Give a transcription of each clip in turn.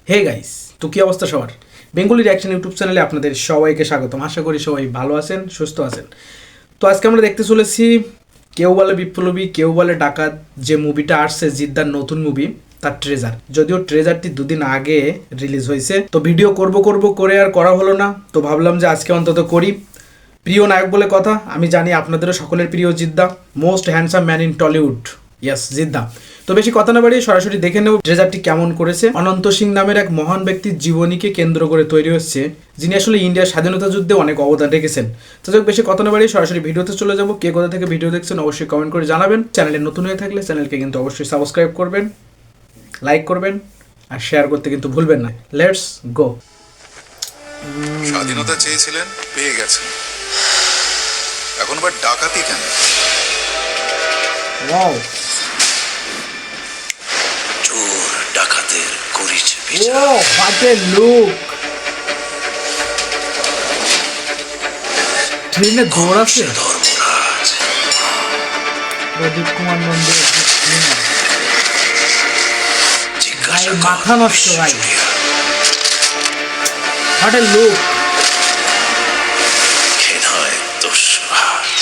Hey guys, তো কী অবস্থা সবার? বেঙ্গলি রিয়াকশন ইউটিউব চ্যানেলে আপনাদের সবাইকে স্বাগতম। আশা করি সবাই ভালো আছেন, সুস্থ আছেন। তো আজকে আমরা দেখতে চলেছি কেউ বলে বিপ্লবী, কেউ বলে ডাকাত, যে মুভিটা আসছে জিদ্দার নতুন মুভি, তার ট্রেজার। যদিও ট্রেজারটি দুদিন আগে রিলিজ হয়েছে, তো ভিডিও করব করে আর করা হলো না, তো ভাবলাম যে আজকে অন্তত করি। প্রিয় নায়ক বলে কথা, আমি জানি আপনাদেরও সকলের প্রিয় জিদ্দা, most handsome man in Tollywood. Yes, জিদ্দা। তো বেশি কথা না বাড়িয়ে সরাসরি দেখে নেব ট্রেজারটি কেমন করেছে। অনন্ত সিং নামের এক মহান ব্যক্তির জীবনীকে কেন্দ্র করে তৈরি হচ্ছে, যিনি আসলে ইন্ডিয়ার স্বাধীনতা যুদ্ধে অনেক অবদান রেখেছেন। তো যাক, বেশি কথা না বাড়িয়ে সরাসরি ভিডিওতে চলে যাব। কে কোথা থেকে ভিডিও দেখছেন অবশ্যই কমেন্ট করে জানাবেন। চ্যানেলে নতুন হয়ে থাকলে চ্যানেলকে কিন্তু অবশ্যই সাবস্ক্রাইব করবেন, লাইক করবেন আর শেয়ার করতে কিন্তু ভুলবেন না। Let's go. স্বাধীনতা চেয়েছিলেন, পেয়ে গেছেন। এখন আবার ডাকাতি কেন? ওয়াও, চোর ডাকাতের করিছে ও বিচার। What a look! ট্রেনে দৌড়াচ্ছে ধর্মরাজ প্রদীপ কুমার নন্দের জিজ্ঞাসা ভাই, কর মাথা নষ্ট ভাই। বিশ্বজুড়িয়া। What a look! খে নয় দস্যুরাজ।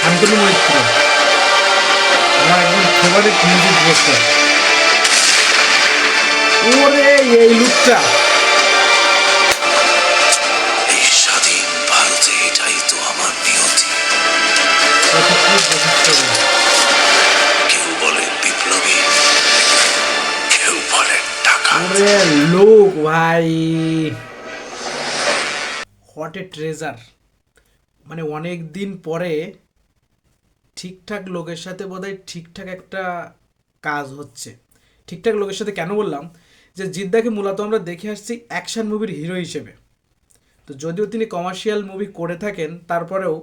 শান্তনু মৈত্র আমার একদম ফেভারিট মিউজিক ডিরেক্টর। ওরে এই লুকটা! এই স্বাধীন ভারতে এটাই তো আমার নিয়তি। কেউ বলে বিপ্লবী, কেউ বলে ডাকাত। ওরে লুক ভাই, হোয়াট এ ট্রেজার! মানে অনেক দিন পরে ঠিকঠাক লোকের সাথে বোধহয় ঠিকঠাক একটা কাজ হচ্ছে। ঠিকঠাক লোকের সাথে কেন বললাম, যে জিদ্দাকে মূলত আমরা দেখে আসছি অ্যাকশন মুভির হিরো হিসেবে। তো যদিও তিনি কমার্শিয়াল মুভি করে থাকেন, তারপরেও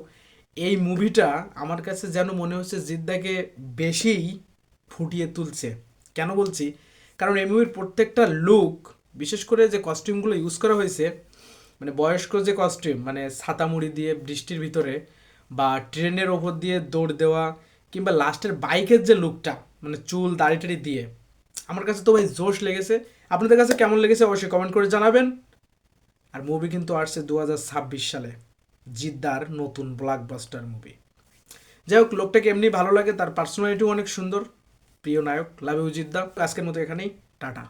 এই মুভিটা আমার কাছে যেন মনে হচ্ছে জিদ্দাকে বেশিই ফুটিয়ে তুলছে। কেন বলছি? কারণ এই মুভির প্রত্যেকটা লুক, বিশেষ করে যে কস্টিউমগুলো ইউজ করা হয়েছে, মানে বয়স্ক যে কস্টিউম, মানে ছাতা মুড়ি দিয়ে বৃষ্টির ভিতরে বা ট্রেনের ওপর দিয়ে দৌড় দেওয়া, কিংবা লাস্টের বাইকের যে লুকটা, মানে চুল দাড়ি টাড়ি দিয়ে, আমার কাছে তো ভাই জোশ লেগেছে। আপনাদের কাছে কেমন লেগেছে অবশ্যই কমেন্ট করে জানাবেন। আর মুভি কিন্তু আসছে 2026 সালে, জিদ্দার নতুন ব্লকবাস্টার মুভি। যাই হোক, লোকটাকে এমনি ভালো লাগে, তার পার্সোনালিটিও অনেক সুন্দর। প্রিয় নায়ক, লাভ ইউ জিদ্দা। আজকের মতো এখানেই, টাটা।